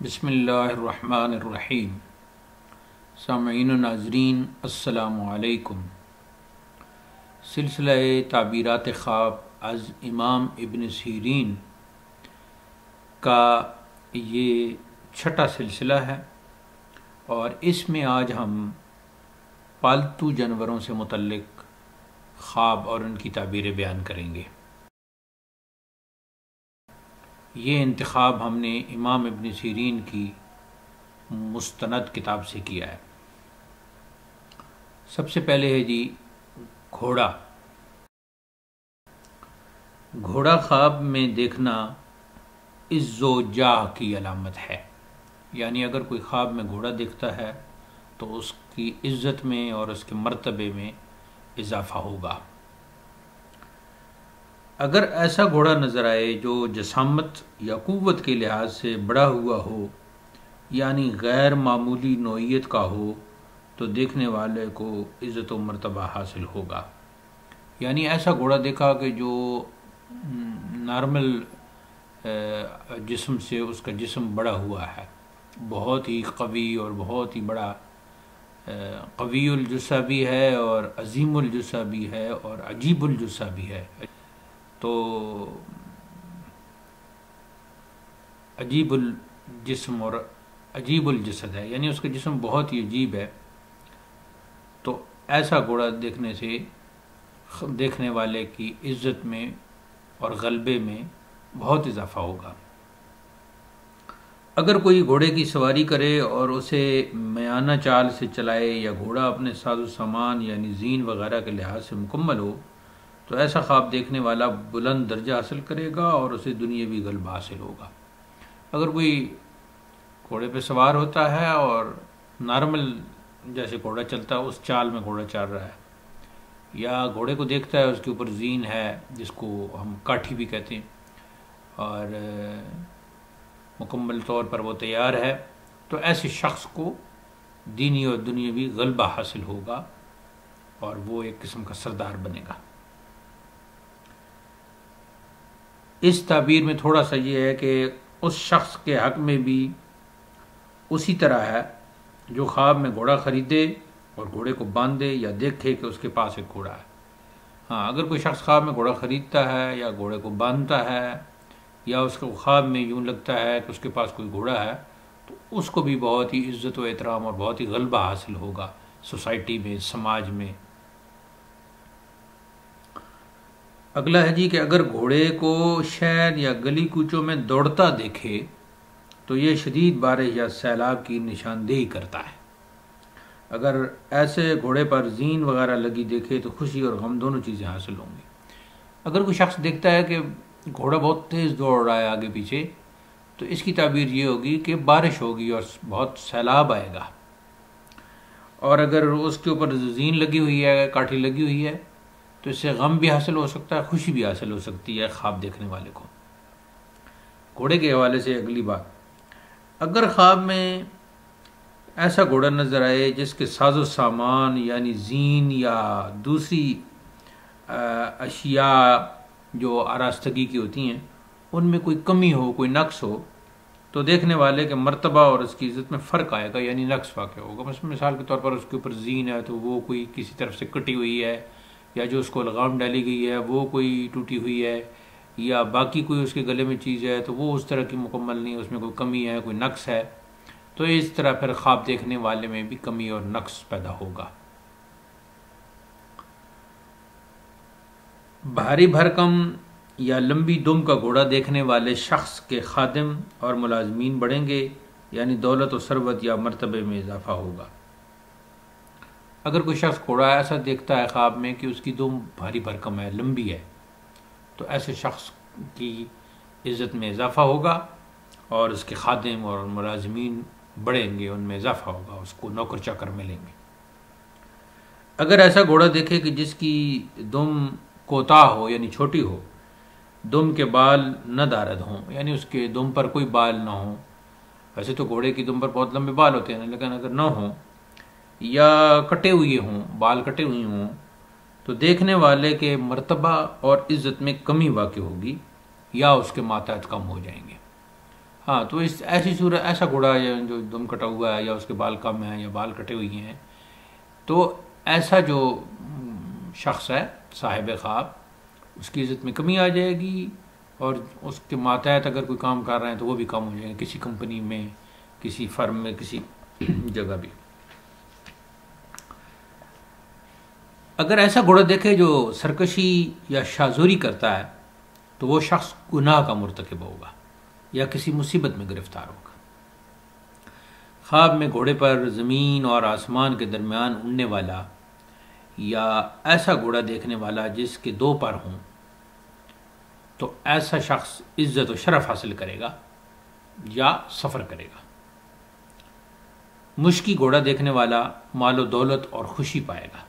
بسم اللہ الرحمن الرحیم۔ سامعین و ناظرین السلام علیکم۔ سلسلہ تعبیرات خواب از امام ابن سیرین کا یہ چھٹا سلسلہ ہے، اور اس میں آج ہم پالتو جانوروں سے متعلق خواب اور ان کی تعبیریں بیان کریں گے۔ یہ انتخاب ہم نے امام ابن سیرین کی مستند کتاب سے کیا ہے۔ سب سے پہلے ہے گھوڑا۔ گھوڑا خواب میں دیکھنا عز و جاہ کی علامت ہے، یعنی اگر کوئی خواب میں گھوڑا دیکھتا ہے تو اس کی عزت میں اور اس کے مرتبے میں اضافہ ہوگا۔ اگر ایسا گھوڑا نظر آئے جو جسامت یا قوت کے لحاظ سے بڑا ہوا ہو، یعنی غیر معمولی نوعیت کا ہو، تو دیکھنے والے کو عزت و مرتبہ حاصل ہوگا۔ یعنی ایسا گھوڑا دیکھا کہ جو نارمل جسم سے اس کا جسم بڑا ہوا ہے، بہت ہی قوی اور بہت ہی بڑا، قوی الجثہ بھی ہے اور عظیم الجثہ بھی ہے اور عجیب الجثہ بھی ہے۔ تو عجیب الجسم اور عجیب الجسد ہے، یعنی اس کا جسم بہت ہی عجیب ہے، تو ایسا گھوڑا دیکھنے سے دیکھنے والے کی عزت میں اور غلبے میں بہت اضافہ ہوگا۔ اگر کوئی گھوڑے کی سواری کرے اور اسے میانہ چال سے چلائے، یا گھوڑا اپنے ساز و سامان یعنی زین وغیرہ کے لحاظ سے مکمل ہو، تو ایسا خواب دیکھنے والا بلند درجہ حاصل کرے گا اور اسے دنیاوی غلبہ حاصل ہوگا۔ اگر کوئی گھوڑے پہ سوار ہوتا ہے اور نارمل جیسے گھوڑا چلتا ہے اس چال میں گھوڑا چل رہا ہے، یا گھوڑے کو دیکھتا ہے اس کے اوپر زین ہے جس کو ہم کاٹھی بھی کہتے ہیں، اور مکمل طور پر وہ تیار ہے، تو ایسے شخص کو دینی اور دنیاوی غلبہ حاصل ہوگا اور وہ ایک قسم کا سردار بنے گا۔ اس تعبیر میں تھوڑا سا یہ ہے کہ اس شخص کے حق میں بھی اسی طرح ہے جو خواب میں گھوڑا خریدے اور گھوڑے کو باندھے یا دیکھے کہ اس کے پاس ایک گھوڑا ہے۔ ہاں، اگر کوئی شخص خواب میں گھوڑا خریدتا ہے یا گھوڑے کو باندھتا ہے، یا اس کو خواب میں یوں لگتا ہے کہ اس کے پاس کوئی گھوڑا ہے، تو اس کو بھی بہت ہی عزت و احترام اور بہت ہی غلبہ حاصل ہوگا سوسائٹی میں، سماج میں۔ اگلا ہے کہ اگر گھوڑے کو شہر یا گلی کوچوں میں دوڑتا دیکھے تو یہ شدید بارش یا سیلاب کی نشاندہی کرتا ہے۔ اگر ایسے گھوڑے پر زین وغیرہ لگی دیکھے تو خوشی اور غم دونوں چیزیں حاصل ہوں گی۔ اگر کوئی شخص دیکھتا ہے کہ گھوڑا بہت تیز دوڑ رہا ہے آگے پیچھے، تو اس کی تعبیر یہ ہوگی کہ بارش ہوگی اور بہت سیلاب آئے گا۔ اور اگر اس کے اوپر زین لگی ہوئی ہے، کاٹھی لگی ہوئی ہے، تو اس سے غم بھی حاصل ہو سکتا ہے، خوشی بھی حاصل ہو سکتی ہے خواب دیکھنے والے کو۔ گھوڑے کے حوالے سے اگلی بات، اگر خواب میں ایسا گھوڑا نظر آئے جس کے ساز و سامان یعنی زین یا دوسری اشیاء جو آراستگی کی ہوتی ہیں ان میں کوئی کمی ہو، کوئی نقص ہو، تو دیکھنے والے کے مرتبہ اور اس کی عزت میں فرق آئے گا، یعنی نقص واقع ہوگا۔ مثال کے طور پر اس کے اوپر زین ہے تو وہ کوئی کسی طرف سے کٹی ہوئی ہے، یا جو اس کو لگام ڈالی گئی ہے وہ کوئی ٹوٹی ہوئی ہے، یا باقی کوئی اس کے گلے میں چیز ہے تو وہ اس طرح کی مکمل نہیں، اس میں کوئی کمی ہے، کوئی نقص ہے، تو اس طرح پھر خواب دیکھنے والے میں بھی کمی اور نقص پیدا ہوگا۔ بھاری بھرکم یا لمبی دم کا گھوڑا دیکھنے والے شخص کے خادم اور ملازمین بڑھیں گے، یعنی دولت و ثروت یا مرتبے میں اضافہ ہوگا۔ اگر کوئی شخص گھوڑا ایسا دیکھتا ہے خواب میں کہ اس کی دم بھاری بھرکم ہے، لمبی ہے، تو ایسے شخص کی عزت میں اضافہ ہوگا اور اس کے خادم اور ملازمین بڑھیں گے، ان میں اضافہ ہوگا، اس کو نوکر چاکر ملیں گے۔ اگر ایسا گھوڑا دیکھے کہ جس کی دم کوتاہ ہو یعنی چھوٹی ہو، دم کے بال نہ دارد ہوں، یعنی اس کے دم پر کوئی بال نہ ہوں، ویسے تو گھوڑے کی دم پر بہت لمبے بال ہوتے ہیں لیکن اگر نہ ہوں، یا کٹے ہوئے ہوں، بال کٹے ہوئے ہوں، تو دیکھنے والے کے مرتبہ اور عزت میں کمی واقع ہوگی یا اس کے ماتحت کم ہو جائیں گے۔ ہاں تو اس ایسی صورت ایسا گھوڑا جو دم کٹا ہوا ہے یا اس کے بال کم ہیں یا بال کٹے ہوئی ہیں، تو ایسا جو شخص ہے صاحب خواب، اس کی عزت میں کمی آ جائے گی، اور اس کے ماتحت اگر کوئی کام کر رہے ہیں تو وہ بھی کم ہو جائیں گے، کسی کمپنی میں، کسی فرم میں، کسی جگہ بھی۔ اگر ایسا گھوڑا دیکھے جو سرکشی یا شاذوری کرتا ہے تو وہ شخص گناہ کا مرتکب ہوگا یا کسی مصیبت میں گرفتار ہوگا۔ خواب میں گھوڑے پر زمین اور آسمان کے درمیان اڑنے والا یا ایسا گھوڑا دیکھنے والا جس کے 2 پر ہوں تو ایسا شخص عزت و شرف حاصل کرے گا یا سفر کرے گا۔ مشکی گھوڑا دیکھنے والا مال و دولت اور خوشی پائے گا۔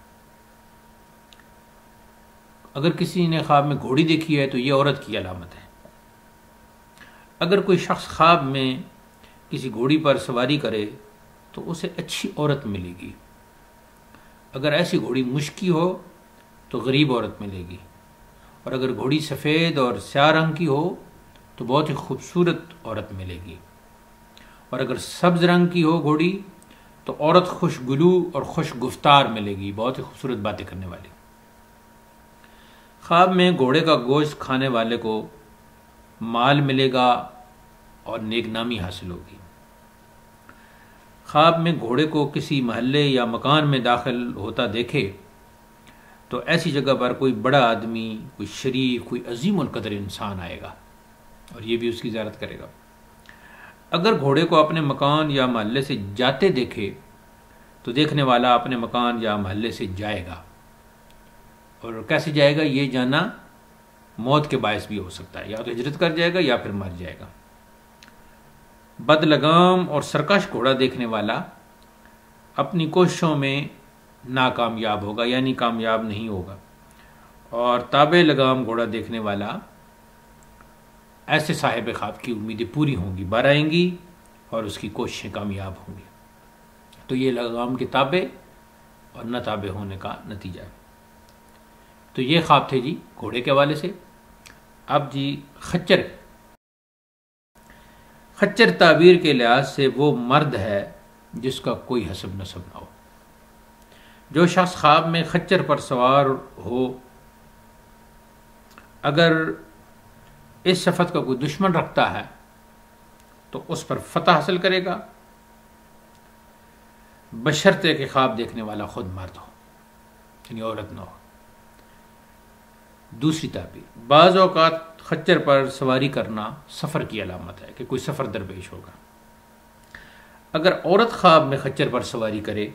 اگر کسی نے خواب میں گھوڑی دیکھی ہے تو یہ عورت کی علامت ہے۔ اگر کوئی شخص خواب میں کسی گھوڑی پر سواری کرے تو اسے اچھی عورت ملے گی۔ اگر ایسی گھوڑی مشکی ہو تو غریب عورت ملے گی، اور اگر گھوڑی سفید اور سیاہ رنگ کی ہو تو بہت ہی خوبصورت عورت ملے گی، اور اگر سبز رنگ کی ہو گھوڑی تو عورت خوش گلو اور خوش گفتار ملے گی، بہت ہی خوبصورت باتیں کرنے والی۔ خواب میں گھوڑے کا گوشت کھانے والے کو مال ملے گا اور نیک نامی حاصل ہوگی۔ خواب میں گھوڑے کو کسی محلے یا مکان میں داخل ہوتا دیکھے تو ایسی جگہ پر کوئی بڑا آدمی، کوئی شریف، کوئی عظیم القدر انسان آئے گا اور یہ بھی اس کی زیارت کرے گا۔ اگر گھوڑے کو اپنے مکان یا محلے سے جاتے دیکھے تو دیکھنے والا اپنے مکان یا محلے سے جائے گا، اور کیسے جائے گا؟ یہ جانا موت کے باعث بھی ہو سکتا ہے، یا تو ہجرت کر جائے گا یا پھر مر جائے گا۔ بد لگام اور سرکش گھوڑا دیکھنے والا اپنی کوششوں میں ناکامیاب ہوگا، یعنی کامیاب نہیں ہوگا، اور تابع لگام گھوڑا دیکھنے والا ایسے صاحب خواب کی امیدیں پوری ہوں گی، بر آئیں گی اور اس کی کوششیں کامیاب ہوں گی۔ تو یہ لگام کے تابع اور نہ تابع ہونے کا نتیجہ ہے۔ تو یہ خواب تھے جی گھوڑے کے حوالے سے۔ اب جی خچر تعبیر کے لحاظ سے وہ مرد ہے جس کا کوئی حسب نسب نہ ہو۔ جو شخص خواب میں خچر پر سوار ہو، اگر اس صفت کا کوئی دشمن رکھتا ہے تو اس پر فتح حاصل کرے گا، بشرطے کہ خواب دیکھنے والا خود مرد ہو، یعنی عورت نہ ہو۔ دوسری تعبیر، بعض اوقات خچر پر سواری کرنا سفر کی علامت ہے کہ کوئی سفر درپیش ہوگا۔ اگر عورت خواب میں خچر پر سواری کرے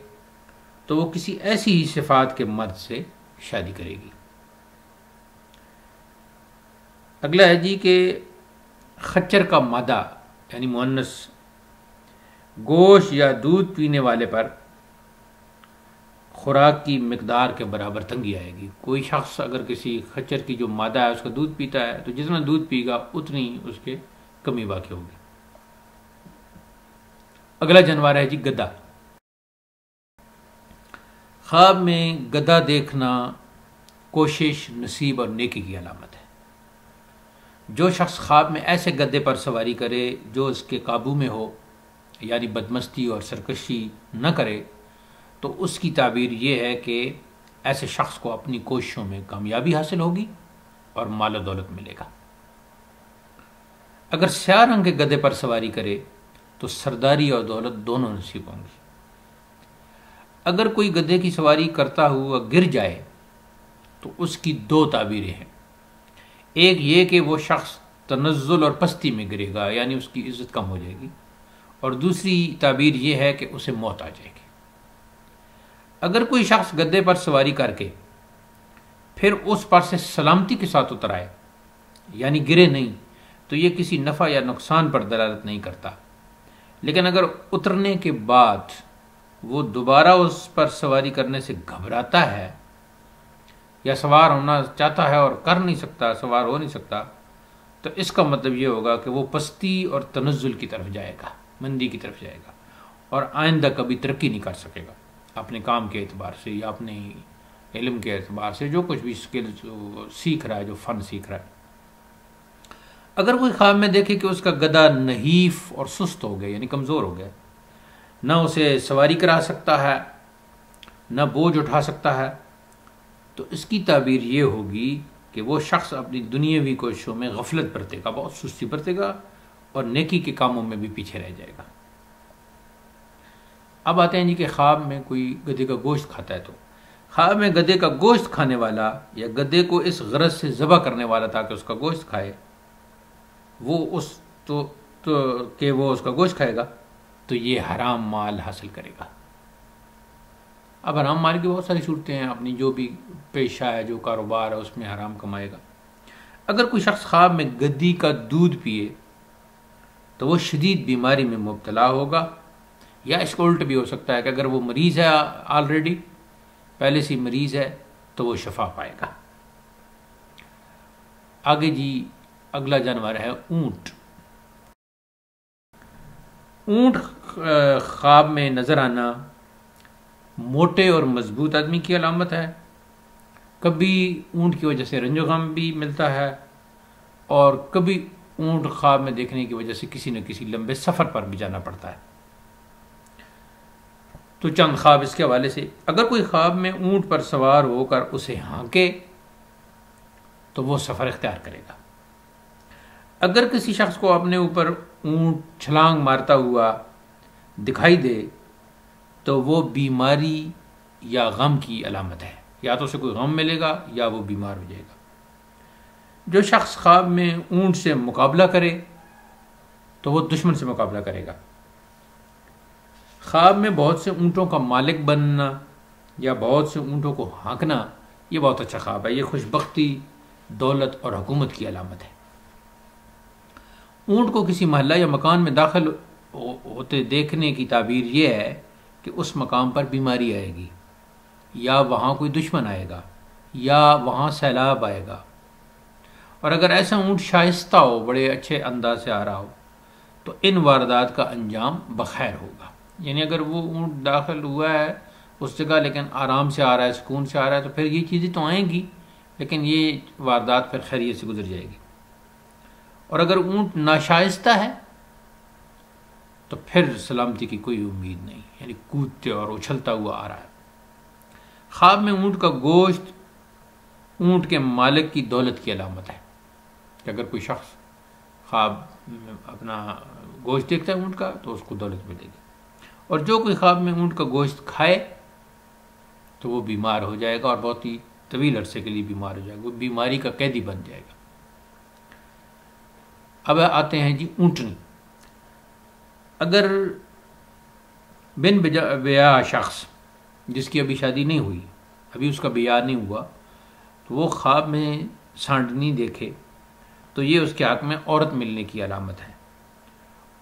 تو وہ کسی ایسی ہی صفات کے مرد سے شادی کرے گی۔ اگلا ہے جی کہ خچر کا مادہ یعنی مؤنث گوشت یا دودھ پینے والے پر خوراک کی مقدار کے برابر تنگی آئے گی۔ کوئی شخص اگر کسی خچر کی جو مادہ ہے اس کا دودھ پیتا ہے تو جتنا دودھ پی گا اتنی اس کے کمی واقع ہوگی۔ اگلا جانور ہے جی گدھا۔ خواب میں گدھا دیکھنا کوشش، نصیب اور نیکی کی علامت ہے۔ جو شخص خواب میں ایسے گدھے پر سواری کرے جو اس کے قابو میں ہو، یعنی بدمستی اور سرکشی نہ کرے، تو اس کی تعبیر یہ ہے کہ ایسے شخص کو اپنی کوششوں میں کامیابی حاصل ہوگی اور مال و دولت ملے گا۔ اگر سیاہ رنگ کے گدھے پر سواری کرے تو سرداری اور دولت دونوں نصیب ہوں گی۔ اگر کوئی گدھے کی سواری کرتا ہوا گر جائے تو اس کی 2 تعبیریں ہیں۔ ایک یہ کہ وہ شخص تنزل اور پستی میں گرے گا، یعنی اس کی عزت کم ہو جائے گی، اور دوسری تعبیر یہ ہے کہ اسے موت آ جائے گی۔ اگر کوئی شخص گدھے پر سواری کر کے پھر اس پر سے سلامتی کے ساتھ اتر آئے، یعنی گرے نہیں، تو یہ کسی نفع یا نقصان پر دلالت نہیں کرتا، لیکن اگر اترنے کے بعد وہ دوبارہ اس پر سواری کرنے سے گھبراتا ہے یا سوار ہونا چاہتا ہے اور کر نہیں سکتا، سوار ہو نہیں سکتا، تو اس کا مطلب یہ ہوگا کہ وہ پستی اور تنزل کی طرف جائے گا، مندی کی طرف جائے گا، اور آئندہ کبھی ترقی نہیں کر سکے گا اپنے کام کے اعتبار سے یا اپنے علم کے اعتبار سے، جو کچھ بھی اسکل سیکھ رہا ہے، جو فن سیکھ رہا ہے۔ اگر کوئی خواب میں دیکھے کہ اس کا گدھا نحیف اور سست ہو گیا، یعنی کمزور ہو گیا، نہ اسے سواری کرا سکتا ہے، نہ بوجھ اٹھا سکتا ہے، تو اس کی تعبیر یہ ہوگی کہ وہ شخص اپنی دنیاوی کوششوں میں غفلت برتے گا، بہت سستی برتے گا اور نیکی کے کاموں میں بھی پیچھے رہ جائے گا۔ اب آتے ہیں جی کہ خواب میں کوئی گدھے کا گوشت کھاتا ہے، تو خواب میں گدھے کا گوشت کھانے والا یا گدھے کو اس غرض سے ذبح کرنے والا تھا کہ اس کا گوشت کھائے، وہ اس کا گوشت کھائے گا تو یہ حرام مال حاصل کرے گا۔ اب حرام مال کی بہت ساری صورتیں ہیں، اپنی جو بھی پیشہ ہے، جو کاروبار ہے، اس میں حرام کمائے گا۔ اگر کوئی شخص خواب میں گدھی کا دودھ پیے تو وہ شدید بیماری میں مبتلا ہوگا، یا اس کو الٹ بھی ہو سکتا ہے کہ اگر وہ مریض ہے، آلریڈی پہلے سے مریض ہے، تو وہ شفا پائے گا۔ آگے جی اگلا جانور ہے اونٹ۔ اونٹ خواب میں نظر آنا موٹے اور مضبوط آدمی کی علامت ہے۔ کبھی اونٹ کی وجہ سے رنج و غم بھی ملتا ہے، اور کبھی اونٹ خواب میں دیکھنے کی وجہ سے کسی نہ کسی لمبے سفر پر بھی جانا پڑتا ہے۔ تو چند خواب اس کے حوالے سے، اگر کوئی خواب میں اونٹ پر سوار ہو کر اسے ہانکے تو وہ سفر اختیار کرے گا۔ اگر کسی شخص کو اپنے اوپر اونٹ چھلانگ مارتا ہوا دکھائی دے تو وہ بیماری یا غم کی علامت ہے، یا تو اسے کوئی غم ملے گا یا وہ بیمار ہو جائے گا۔ جو شخص خواب میں اونٹ سے مقابلہ کرے تو وہ دشمن سے مقابلہ کرے گا۔ خواب میں بہت سے اونٹوں کا مالک بننا یا بہت سے اونٹوں کو ہانکنا یہ بہت اچھا خواب ہے، یہ خوش بختی، دولت اور حکومت کی علامت ہے۔ اونٹ کو کسی محلہ یا مکان میں داخل ہوتے دیکھنے کی تعبیر یہ ہے کہ اس مقام پر بیماری آئے گی، یا وہاں کوئی دشمن آئے گا، یا وہاں سیلاب آئے گا۔ اور اگر ایسا اونٹ شائستہ ہو، بڑے اچھے انداز سے آ رہا ہو، تو ان واردات کا انجام بخیر ہوگا۔ یعنی اگر وہ اونٹ داخل ہوا ہے اس جگہ لیکن آرام سے آ رہا ہے، سکون سے آ رہا ہے، تو پھر یہ چیزیں تو آئیں گی لیکن یہ واردات پھر خیریت سے گزر جائے گی۔ اور اگر اونٹ ناشائستہ ہے تو پھر سلامتی کی کوئی امید نہیں، یعنی کودتے اور اچھلتا ہوا آ رہا ہے۔ خواب میں اونٹ کا گوشت اونٹ کے مالک کی دولت کی علامت ہے، کہ اگر کوئی شخص خواب میں اپنا گوشت دیکھتا ہے اونٹ کا تو اس کو دولت ملے گی۔ اور جو کوئی خواب میں اونٹ کا گوشت کھائے تو وہ بیمار ہو جائے گا، اور بہت ہی طویل عرصے کے لیے بیمار ہو جائے گا، وہ بیماری کا قیدی بن جائے گا۔ اب آتے ہیں جی اونٹنی۔ اگر بن بیاہ شخص جس کی ابھی شادی نہیں ہوئی، ابھی اس کا بیاہ نہیں ہوا، تو وہ خواب میں سانڈنی دیکھے تو یہ اس کے حق میں عورت ملنے کی علامت ہے،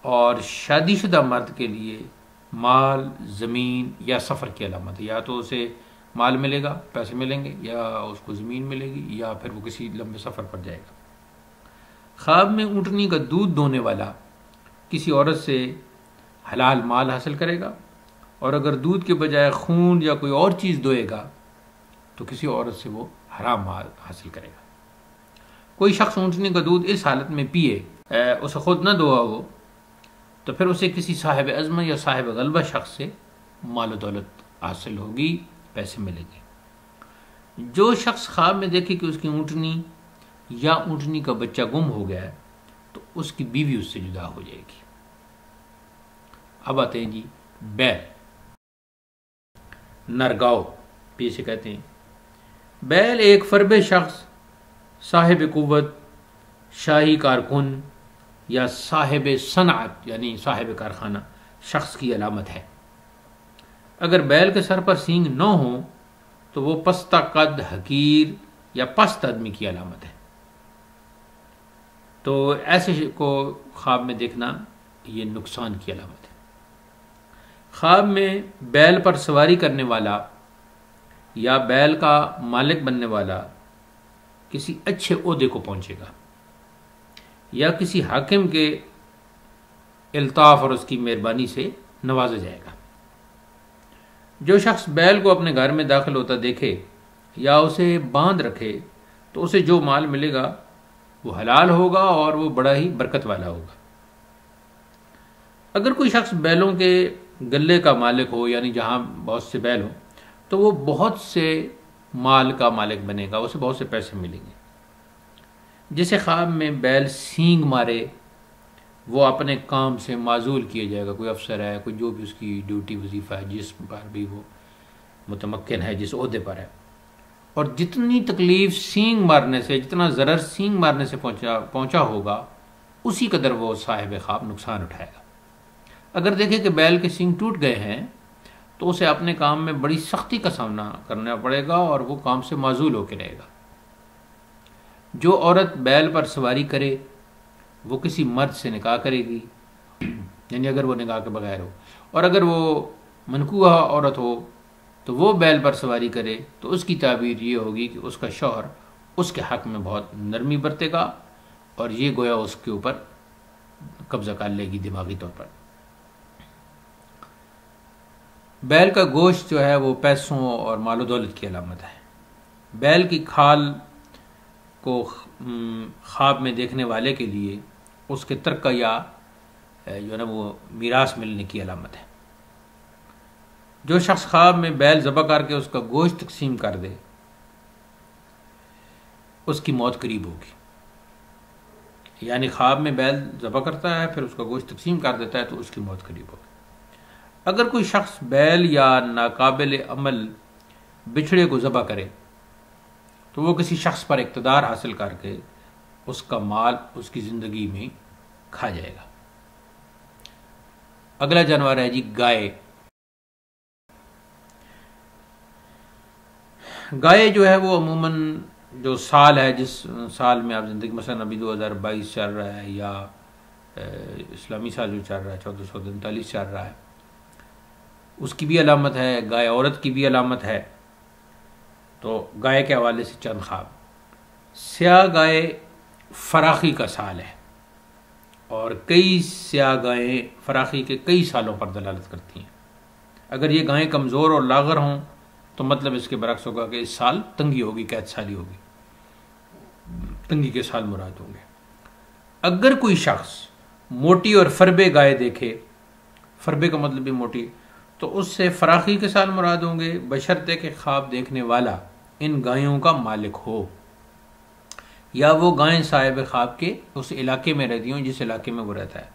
اور شادی شدہ مرد کے لیے مال، زمین یا سفر کی علامت ہے۔ یا تو اسے مال ملے گا، پیسے ملیں گے، یا اس کو زمین ملے گی، یا پھر وہ کسی لمبے سفر پر جائے گا۔ خواب میں اونٹنی کا دودھ دونے والا کسی عورت سے حلال مال حاصل کرے گا، اور اگر دودھ کے بجائے خون یا کوئی اور چیز دوئے گا تو کسی عورت سے وہ حرام مال حاصل کرے گا۔ کوئی شخص اونٹنی کا دودھ اس حالت میں پیے، اسے خود نہ دعا ہو، تو پھر اسے کسی صاحب عزم یا صاحب غلبہ شخص سے مال و دولت حاصل ہوگی، پیسے ملیں گے۔ جو شخص خواب میں دیکھے کہ اس کی اونٹنی یا اونٹنی کا بچہ گم ہو گیا ہے تو اس کی بیوی اس سے جدا ہو جائے گی۔ اب آتے ہیں جی بیل، نرگاؤ بھی اسے کہتے ہیں۔ بیل ایک فربے شخص، صاحب قوت، شاہی کارکن یا صاحب صنعت یعنی صاحب کارخانہ شخص کی علامت ہے۔ اگر بیل کے سر پر سینگ نہ ہو تو وہ پستہ قد، حقیر یا پست آدمی کی علامت ہے۔ تو ایسے کو خواب میں دیکھنا یہ نقصان کی علامت ہے۔ خواب میں بیل پر سواری کرنے والا یا بیل کا مالک بننے والا کسی اچھے عہدے کو پہنچے گا، یا کسی حاکم کے الطاف اور اس کی مہربانی سے نوازا جائے گا۔ جو شخص بیل کو اپنے گھر میں داخل ہوتا دیکھے یا اسے باندھ رکھے تو اسے جو مال ملے گا وہ حلال ہوگا اور وہ بڑا ہی برکت والا ہوگا۔ اگر کوئی شخص بیلوں کے گلے کا مالک ہو، یعنی جہاں بہت سے بیل ہوں، تو وہ بہت سے مال کا مالک بنے گا، اسے بہت سے پیسے ملیں گے۔ جسے خواب میں بیل سینگ مارے، وہ اپنے کام سے معزول کیا جائے گا۔ کوئی افسر ہے، کوئی جو بھی اس کی ڈیوٹی وظیفہ ہے، جس پر بھی وہ متمکن ہے، جس عہدے پر ہے، اور جتنی تکلیف سینگ مارنے سے، جتنا ضرر سینگ مارنے سے پہنچا ہوگا، اسی قدر وہ صاحب خواب نقصان اٹھائے گا۔ اگر دیکھے کہ بیل کے سینگ ٹوٹ گئے ہیں تو اسے اپنے کام میں بڑی سختی کا سامنا کرنا پڑے گا اور وہ کام سے معزول ہو کے رہے گا۔ جو عورت بیل پر سواری کرے وہ کسی مرد سے نکاح کرے گی، یعنی اگر وہ نکاح کے بغیر ہو، اور اگر وہ منکوحہ عورت ہو تو وہ بیل پر سواری کرے تو اس کی تعبیر یہ ہوگی کہ اس کا شوہر اس کے حق میں بہت نرمی برتے گا اور یہ گویا اس کے اوپر قبضہ کر لے گی دماغی طور پر۔ بیل کا گوشت جو ہے وہ پیسوں اور مال و دولت کی علامت ہے۔ بیل کی کھال کو خواب میں دیکھنے والے کے لیے اس کے ترکہ یا جو ہے نا وہ میراث ملنے کی علامت ہے۔ جو شخص خواب میں بیل ذبح کر کے اس کا گوشت تقسیم کر دے، اس کی موت قریب ہوگی۔ یعنی خواب میں بیل ذبح کرتا ہے، پھر اس کا گوشت تقسیم کر دیتا ہے تو اس کی موت قریب ہوگی۔ اگر کوئی شخص بیل یا ناقابل عمل بچھڑے کو ذبح کرے تو وہ کسی شخص پر اقتدار حاصل کر کے اس کا مال اس کی زندگی میں کھا جائے گا۔ اگلا جانور ہے جی گائے۔ گائے جو ہے وہ عموماً جو سال ہے، جس سال میں آپ زندگی، مثلا ابھی 2022 چل رہا ہے یا اسلامی سال جو چل رہا ہے 1443 چل رہا ہے، اس کی بھی علامت ہے، گائے عورت کی بھی علامت ہے۔ تو گائے کے حوالے سے چند خواب۔ سیاہ گائے فراخی کا سال ہے، اور کئی سیاہ گائیں فراخی کے کئی سالوں پر دلالت کرتی ہیں۔ اگر یہ گائیں کمزور اور لاغر ہوں تو مطلب اس کے برعکس ہوگا کہ اس سال تنگی ہوگی، قحط سالی ہوگی، تنگی کے سال مراد ہوں گے۔ اگر کوئی شخص موٹی اور فربے گائے دیکھے، فربے کا مطلب بھی موٹی، تو اس سے فراخی کے سال مراد ہوں گے، بشرطے کہ خواب دیکھنے والا ان گایوں کا مالک ہو یا وہ گائیں صاحب خواب کے اس علاقے میں رہتی ہوں جس علاقے میں وہ رہتا ہے۔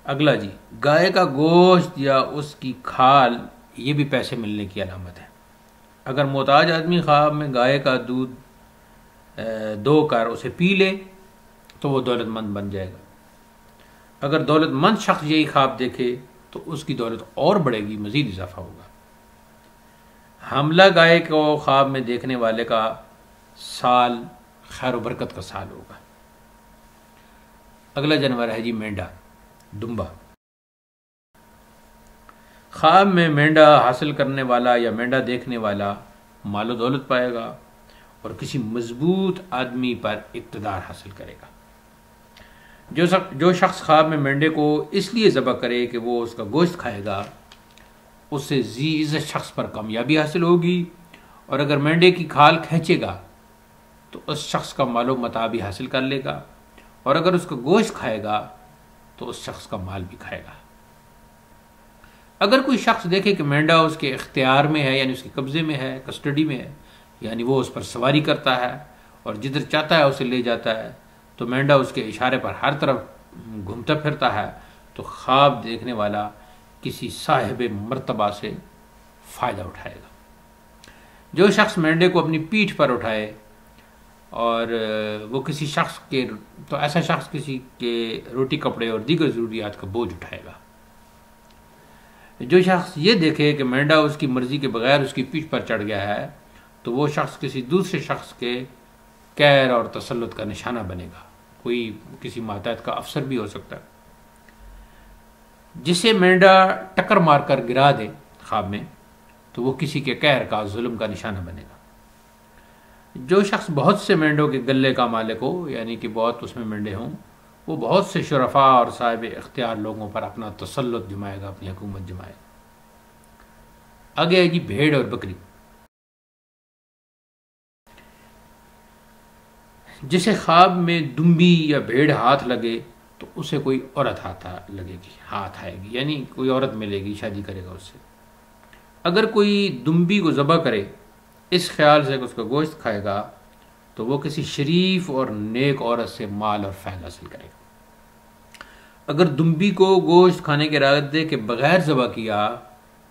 اگلا جی گائے کا گوشت یا اس کی کھال، یہ بھی پیسے ملنے کی علامت ہے۔ اگر محتاج آدمی خواب میں گائے کا دودھ دو کر اسے پی لے تو وہ دولت مند بن جائے گا۔ اگر دولت مند شخص یہی خواب دیکھے تو اس کی دولت اور بڑھے گی، مزید اضافہ ہوگا۔ حاملہ گائے کو خواب میں دیکھنے والے کا سال خیر و برکت کا سال ہوگا۔ اگلا جانور ہے جی مینڈا، دمبا۔ خواب میں مینڈا حاصل کرنے والا یا مینڈا دیکھنے والا مال و دولت پائے گا اور کسی مضبوط آدمی پر اقتدار حاصل کرے گا۔ جو شخص خواب میں مینڈے کو اس لیے ذبح کرے کہ وہ اس کا گوشت کھائے گا، اس سے ذی عزت شخص پر کامیابی حاصل ہوگی، اور اگر مینڈے کی کھال کھینچے گا تو اس شخص کا مال و متاع بھی حاصل کر لے گا، اور اگر اس کا گوشت کھائے گا تو اس شخص کا مال بھی کھائے گا۔ اگر کوئی شخص دیکھے کہ مینڈا اس کے اختیار میں ہے، یعنی اس کے قبضے میں ہے، کسٹڈی میں ہے، یعنی وہ اس پر سواری کرتا ہے اور جدھر چاہتا ہے اسے لے جاتا ہے، تو مینڈا اس کے اشارے پر ہر طرف گھومتا پھرتا ہے، تو خواب دیکھنے والا کسی صاحب مرتبہ سے فائدہ اٹھائے گا۔ جو شخص مینڈے کو اپنی پیٹھ پر اٹھائے اور وہ کسی شخص کے، تو ایسا شخص کسی کے روٹی کپڑے اور دیگر ضروریات کا بوجھ اٹھائے گا۔ جو شخص یہ دیکھے کہ مینڈا اس کی مرضی کے بغیر اس کی پیٹھ پر چڑھ گیا ہے تو وہ شخص کسی دوسرے شخص کے قہر اور تسلط کا نشانہ بنے گا، کوئی کسی ماتحت کا افسر بھی ہو سکتا ہے۔ جسے مینڈا ٹکر مار کر گرا دے خواب میں تو وہ کسی کے قہر کا، ظلم کا نشانہ بنے گا۔ جو شخص بہت سے مینڈوں کے گلے کا مالک ہو، یعنی کہ بہت اس میں مینڈے ہوں، وہ بہت سے شرفاء اور صاحب اختیار لوگوں پر اپنا تسلط جمائے گا، اپنی حکومت جمائے گا۔ آگے ہے جی بھیڑ اور بکری۔ جسے خواب میں دمبی یا بھیڑ ہاتھ لگے تو اسے کوئی عورت ہاتھ آئے گی، یعنی کوئی عورت ملے گی، شادی کرے گا اس سے۔ اگر کوئی دمبی کو ذبح کرے اس خیال سے کہ اس کا گوشت کھائے گا تو وہ کسی شریف اور نیک عورت سے مال اور فیض حاصل کرے گا۔ اگر دمبی کو گوشت کھانے کی ارادت دے کہ بغیر ذبح کیا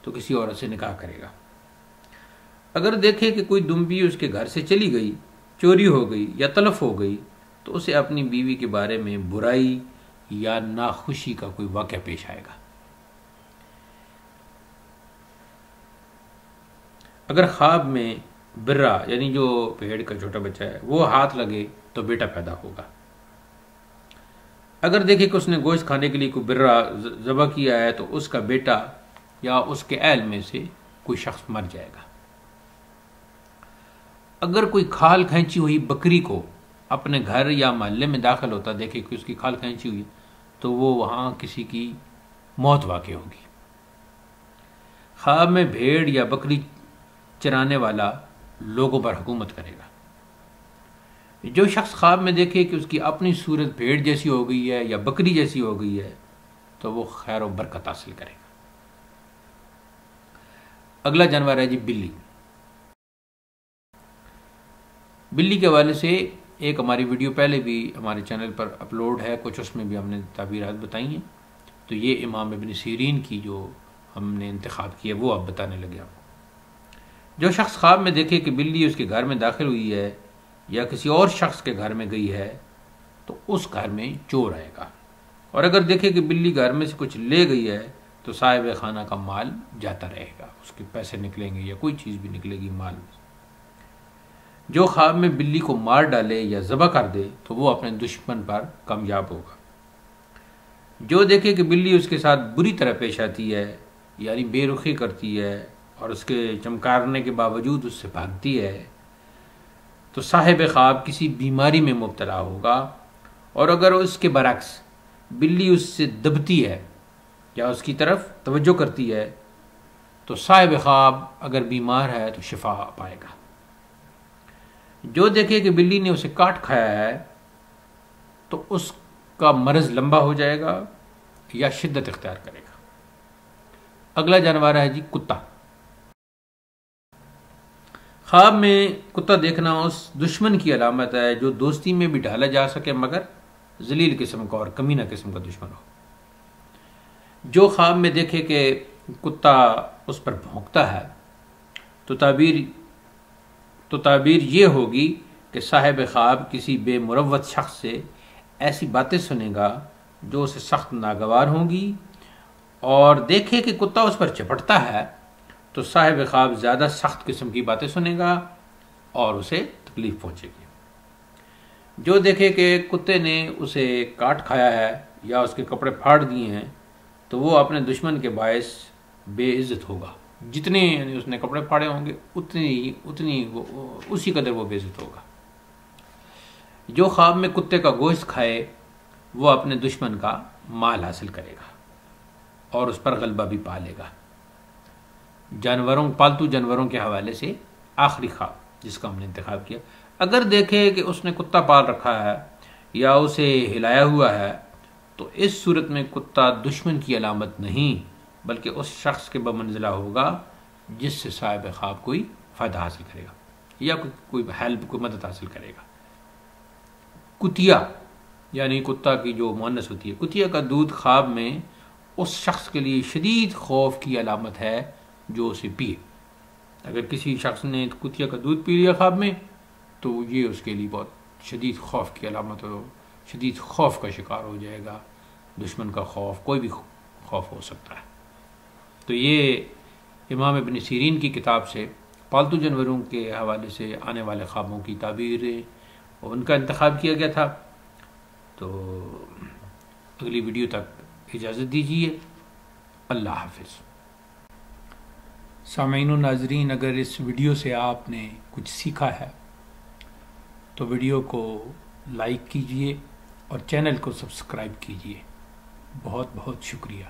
تو کسی عورت سے نکاح کرے گا۔ اگر دیکھے کہ کوئی دمبی اس کے گھر سے چلی گئی، چوری ہو گئی یا تلف ہو گئی تو اسے اپنی بیوی کے بارے میں برائی یا ناخوشی کا کوئی واقعہ پیش آئے گا۔ اگر خواب میں برا یعنی جو بھیڑ کا چھوٹا بچہ ہے وہ ہاتھ لگے تو بیٹا پیدا ہوگا۔ اگر دیکھے کہ اس نے گوشت کھانے کے لیے کوئی برا ذبح کیا ہے تو اس کا بیٹا یا اس کے اہل میں سے کوئی شخص مر جائے گا۔ اگر کوئی کھال کھینچی ہوئی بکری کو اپنے گھر یا محلے میں داخل ہوتا دیکھے کہ اس کی کھال کھینچی ہوئی تو وہ وہاں کسی کی موت واقع ہوگی۔ خواب میں بھیڑ یا بکری چرانے والا لوگوں پر حکومت کرے گا۔ جو شخص خواب میں دیکھے کہ اس کی اپنی صورت بھیڑ جیسی ہو گئی ہے یا بکری جیسی ہو گئی ہے تو وہ خیر و برکت حاصل کرے گا۔ اگلا جانور ہے جی بلی۔ بلی کے حوالے سے ایک ہماری ویڈیو پہلے بھی ہمارے چینل پر اپلوڈ ہے، کچھ اس میں بھی ہم نے تعبیرات بتائی ہیں، تو یہ امام ابن سیرین کی جو ہم نے انتخاب کی ہے وہ اب بتانے لگے آپ کو۔ جو شخص خواب میں دیکھے کہ بلی اس کے گھر میں داخل ہوئی ہے یا کسی اور شخص کے گھر میں گئی ہے تو اس گھر میں چور آئے گا، اور اگر دیکھے کہ بلی گھر میں سے کچھ لے گئی ہے تو صاحب خانہ کا مال جاتا رہے گا، اس کے پیسے نکلیں گے یا کوئی چیز بھی نکلے گی مال میں۔ جو خواب میں بلی کو مار ڈالے یا ذبح کر دے تو وہ اپنے دشمن پر کامیاب ہوگا۔ جو دیکھے کہ بلی اس کے ساتھ بری طرح پیش آتی ہے یعنی بے رخی کرتی ہے اور اس کے چمکارنے کے باوجود اس سے بھاگتی ہے تو صاحب خواب کسی بیماری میں مبتلا ہوگا، اور اگر اس کے برعکس بلی اس سے دبتی ہے یا اس کی طرف توجہ کرتی ہے تو صاحب خواب اگر بیمار ہے تو شفا پائے گا۔ جو دیکھے کہ بلی نے اسے کاٹ کھایا ہے تو اس کا مرض لمبا ہو جائے گا یا شدت اختیار کرے گا۔ اگلا جانور ہے جی کتا۔ خواب میں کتا دیکھنا اس دشمن کی علامت ہے جو دوستی میں بھی ڈھالا جا سکے مگر ذلیل قسم کا اور کمینہ قسم کا دشمن ہو۔ جو خواب میں دیکھے کہ کتا اس پر بھونکتا ہے تو تعبیر یہ ہوگی کہ صاحب خواب کسی بے مروت شخص سے ایسی باتیں سنے گا جو اسے سخت ناگوار ہوں گی، اور دیکھے کہ کتا اس پر چپٹتا ہے تو صاحب خواب زیادہ سخت قسم کی باتیں سنے گا اور اسے تکلیف پہنچے گی۔ جو دیکھے کہ کتے نے اسے کاٹ کھایا ہے یا اس کے کپڑے پھاڑ دیے ہیں تو وہ اپنے دشمن کے باعث بے عزت ہوگا، جتنے یعنی اس نے کپڑے پھاڑے ہوں گے اسی قدر وہ بے عزت ہوگا۔ جو خواب میں کتے کا گوشت کھائے وہ اپنے دشمن کا مال حاصل کرے گا اور اس پر غلبہ بھی پا لے گا۔ پالتو جانوروں کے حوالے سے آخری خواب جس کا ہم نے انتخاب کیا، اگر دیکھے کہ اس نے کتا پال رکھا ہے یا اسے ہلایا ہوا ہے تو اس صورت میں کتا دشمن کی علامت نہیں بلکہ اس شخص کے بمنزلہ ہوگا جس سے صاحب خواب کوئی فائدہ حاصل کرے گا یا کوئی ہیلپ کوئی مدد حاصل کرے گا۔ کتیا یعنی کتا کی جو مؤنث ہوتی ہے، کتیا کا دودھ خواب میں اس شخص کے لیے شدید خوف کی علامت ہے جو اسے پیے۔ اگر کسی شخص نے کتیا کا دودھ پی لیا خواب میں تو یہ اس کے لیے بہت شدید خوف کی علامت ہو، شدید خوف کا شکار ہو جائے گا، دشمن کا خوف، کوئی بھی خوف ہو سکتا ہے۔ تو یہ امام ابن سیرین کی کتاب سے پالتو جانوروں کے حوالے سے آنے والے خوابوں کی تعبیریں ان کا انتخاب کیا گیا تھا۔ تو اگلی ویڈیو تک اجازت دیجیے، اللہ حافظ۔ سامعین و ناظرین، اگر اس ویڈیو سے آپ نے کچھ سیکھا ہے تو ویڈیو کو لائک کیجیے اور چینل کو سبسکرائب کیجیے۔ بہت بہت شکریہ۔